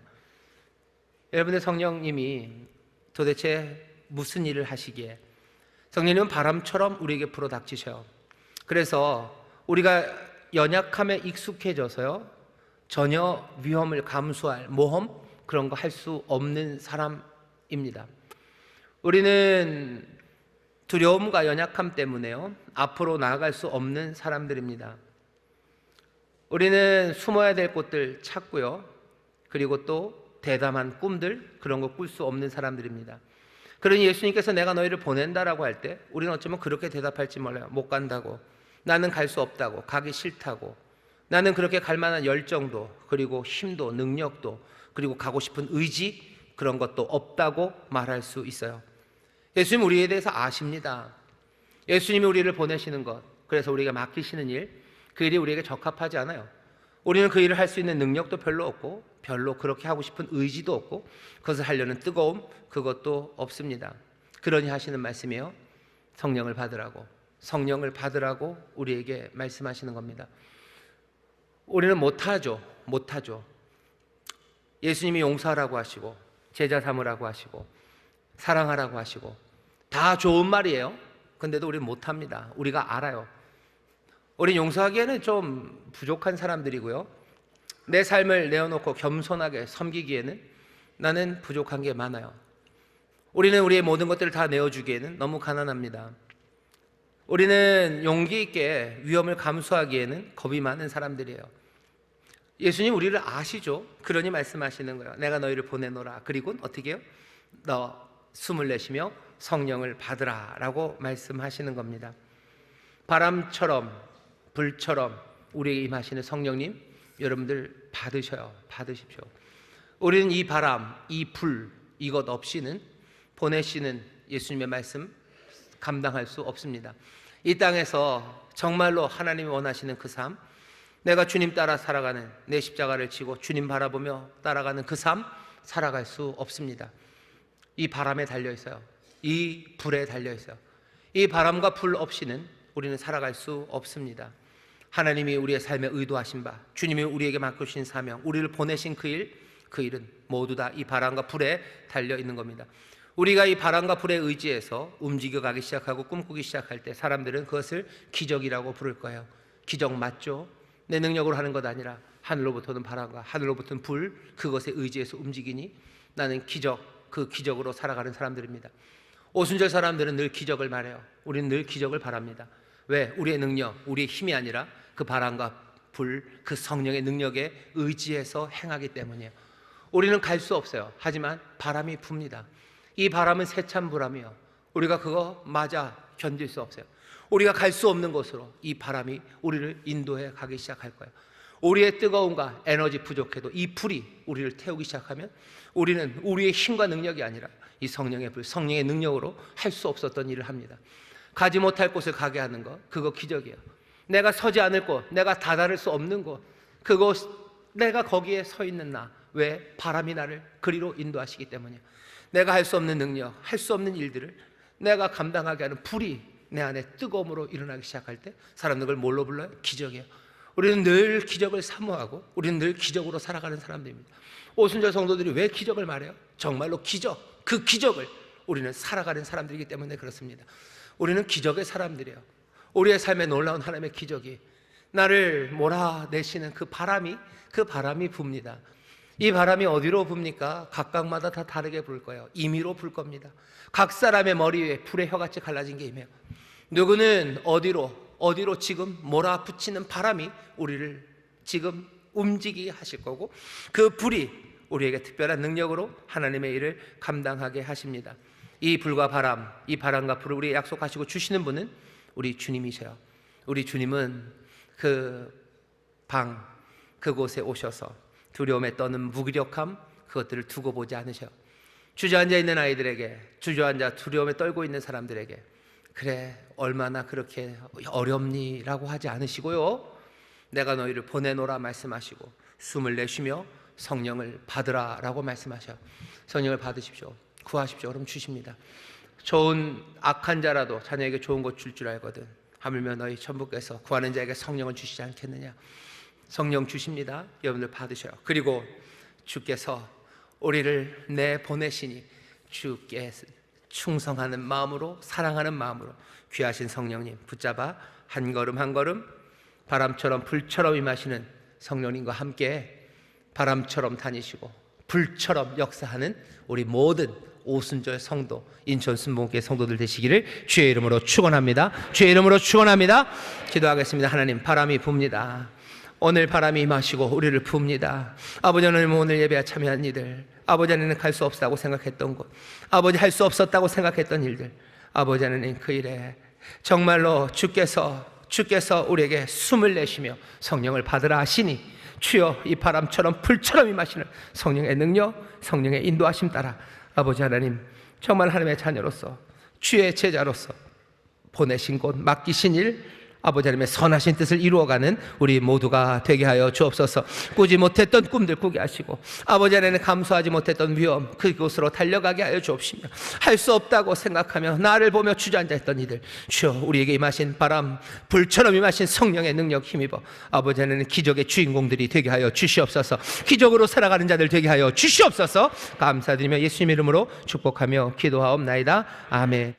여러분의 성령님이 도대체 무슨 일을 하시기에? 성령님은 바람처럼 우리에게 불어닥치셔요. 그래서 우리가 연약함에 익숙해져서요 전혀 위험을 감수할 모험 그런 거 할 수 없는 사람입니다. 우리는 두려움과 연약함 때문에요 앞으로 나아갈 수 없는 사람들입니다. 우리는 숨어야 될 곳들 찾고요 그리고 또 대담한 꿈들 그런 거 꿀 수 없는 사람들입니다. 그러니 예수님께서 내가 너희를 보낸다라고 할 때 우리는 어쩌면 그렇게 대답할지 몰라요. 못 간다고, 나는 갈 수 없다고, 가기 싫다고, 나는 그렇게 갈 만한 열정도 그리고 힘도 능력도 그리고 가고 싶은 의지 그런 것도 없다고 말할 수 있어요. 예수님 우리에 대해서 아십니다. 예수님이 우리를 보내시는 것, 그래서 우리가 맡기시는 일, 그 일이 우리에게 적합하지 않아요. 우리는 그 일을 할 수 있는 능력도 별로 없고 별로 그렇게 하고 싶은 의지도 없고 그것을 하려는 뜨거움 그것도 없습니다. 그러니 하시는 말씀이에요. 성령을 받으라고, 성령을 받으라고 우리에게 말씀하시는 겁니다. 우리는 못하죠. 예수님이 용서하라고 하시고 제자 삼으라고 하시고 사랑하라고 하시고 다 좋은 말이에요. 근데도 우리는 못합니다. 우리가 알아요. 우린 용서하기에는 좀 부족한 사람들이고요 내 삶을 내어놓고 겸손하게 섬기기에는 나는 부족한 게 많아요. 우리는 우리의 모든 것들을 다 내어주기에는 너무 가난합니다. 우리는 용기 있게 위험을 감수하기에는 겁이 많은 사람들이에요. 예수님 우리를 아시죠? 그러니 말씀하시는 거예요. 내가 너희를 보내노라. 그리고 어떻게 해요? 너 숨을 내쉬며 성령을 받으라 라고 말씀하시는 겁니다. 바람처럼 불처럼 우리에게 임하시는 성령님 여러분들 받으십시오. 우리는 이 바람, 이 불, 이것 없이는 보내시는 예수님의 말씀 감당할 수 없습니다. 이 땅에서 정말로 하나님이 원하시는 그 삶, 내가 주님 따라 살아가는, 내 십자가를 지고 주님 바라보며 따라가는 그 삶 살아갈 수 없습니다. 이 바람에 달려 있어요. 이 불에 달려 있어요. 이 바람과 불 없이는 우리는 살아갈 수 없습니다. 하나님이 우리의 삶에 의도하신 바, 주님이 우리에게 맡겨주신 사명, 우리를 보내신 그 일은 모두 다 이 바람과 불에 달려 있는 겁니다. 우리가 이 바람과 불에 의지해서 움직여가기 시작하고 꿈꾸기 시작할 때 사람들은 그것을 기적이라고 부를 거예요. 기적 맞죠? 내 능력으로 하는 것 아니라 하늘로부터는 바람과 하늘로부터는 불, 그것에 의지해서 움직이니 나는 기적, 그 기적으로 살아가는 사람들입니다. 오순절 사람들은 늘 기적을 말해요. 우리는 늘 기적을 바랍니다. 왜? 우리의 능력, 우리의 힘이 아니라 그 바람과 불, 그 성령의 능력에 의지해서 행하기 때문이에요. 우리는 갈 수 없어요. 하지만 바람이 붑니다. 이 바람은 세찬 바람이요, 우리가 그거 맞아 견딜 수 없어요. 우리가 갈 수 없는 곳으로 이 바람이 우리를 인도해 가기 시작할 거예요. 우리의 뜨거움과 에너지 부족해도 이 불이 우리를 태우기 시작하면 우리는 우리의 힘과 능력이 아니라 이 성령의 불, 성령의 능력으로 할 수 없었던 일을 합니다. 가지 못할 곳을 가게 하는 것, 그거 기적이에요. 내가 서지 않을 곳, 내가 다다를 수 없는 곳, 그곳, 내가 거기에 서 있는 나. 왜? 바람이 나를 그리로 인도하시기 때문이에요. 내가 할 수 없는 능력, 할 수 없는 일들을 내가 감당하게 하는 불이 내 안에 뜨거움으로 일어나기 시작할 때 사람들 그걸 뭘로 불러요? 기적이에요. 우리는 늘 기적을 사모하고 우리는 늘 기적으로 살아가는 사람들입니다. 오순절 성도들이 왜 기적을 말해요? 정말로 기적, 그 기적을 우리는 살아가는 사람들이기 때문에 그렇습니다. 우리는 기적의 사람들이에요. 우리의 삶에 놀라운 하나님의 기적이 나를 몰아내시는 그 바람이 붑니다. 이 바람이 어디로 붑니까? 각각마다 다 다르게 불 거예요. 임의로 불 겁니다. 각 사람의 머리 위에 불의 혀같이 갈라진 게 임해요. 누구는 어디로 지금 몰아붙이는 바람이 우리를 지금 움직이게 하실 거고, 그 불이 우리에게 특별한 능력으로 하나님의 일을 감당하게 하십니다. 이 불과 바람, 이 바람과 불을 우리에게 약속하시고 주시는 분은 우리 주님이세요. 우리 주님은 그곳에 오셔서 두려움에 떠는 무기력함, 그것들을 두고 보지 않으셔. 주저앉아 있는 아이들에게, 주저앉아 두려움에 떨고 있는 사람들에게, 그래 얼마나 그렇게 어렵니? 라고 하지 않으시고요, 내가 너희를 보내노라 말씀하시고 숨을 내쉬며 성령을 받으라 라고 말씀하셔. 성령을 받으십시오. 구하십시오. 그럼 주십니다. 좋은 악한 자라도 자녀에게 좋은 것 줄 줄 알거든. 하물며 너희 천부께서 구하는 자에게 성령을 주시지 않겠느냐. 성령 주십니다. 여러분들 받으셔요. 그리고 주께서 우리를 내보내시니 주께 충성하는 마음으로, 사랑하는 마음으로 귀하신 성령님 붙잡아 한 걸음 한 걸음 바람처럼 불처럼 임하시는 성령님과 함께 바람처럼 다니시고 불처럼 역사하는 우리 모든 오순절 성도, 인천 순복음교회 성도들 되시기를 주의 이름으로 축원합니다. 주의 이름으로 축원합니다. 기도하겠습니다. 하나님, 바람이 붑니다. 오늘 바람이 임하시고 우리를 붑니다. 아버지, 하나님, 오늘 예배에 참여한 이들, 아버지 하나님 갈 수 없다고 생각했던 곳, 아버지 할 수 없었다고 생각했던 일들, 아버지 하나님 그 일에 정말로 주께서 우리에게 숨을 내쉬며 성령을 받으라 하시니 주여 이 바람처럼 불처럼 임하시는 성령의 능력, 성령의 인도하심 따라 아버지 하나님 정말 하나님의 자녀로서 주의 제자로서 보내신 곳, 맡기신 일, 아버지 하나님의 선하신 뜻을 이루어가는 우리 모두가 되게 하여 주옵소서. 꾸지 못했던 꿈들 꾸게 하시고 아버지 하나님 감수하지 못했던 위험, 그곳으로 달려가게 하여 주옵시며 할 수 없다고 생각하며 나를 보며 주저앉아 있던 이들, 주여 우리에게 임하신 바람 불처럼 임하신 성령의 능력 힘입어 아버지 하나님 기적의 주인공들이 되게 하여 주시옵소서. 기적으로 살아가는 자들 되게 하여 주시옵소서. 감사드리며 예수님 이름으로 축복하며 기도하옵나이다. 아멘.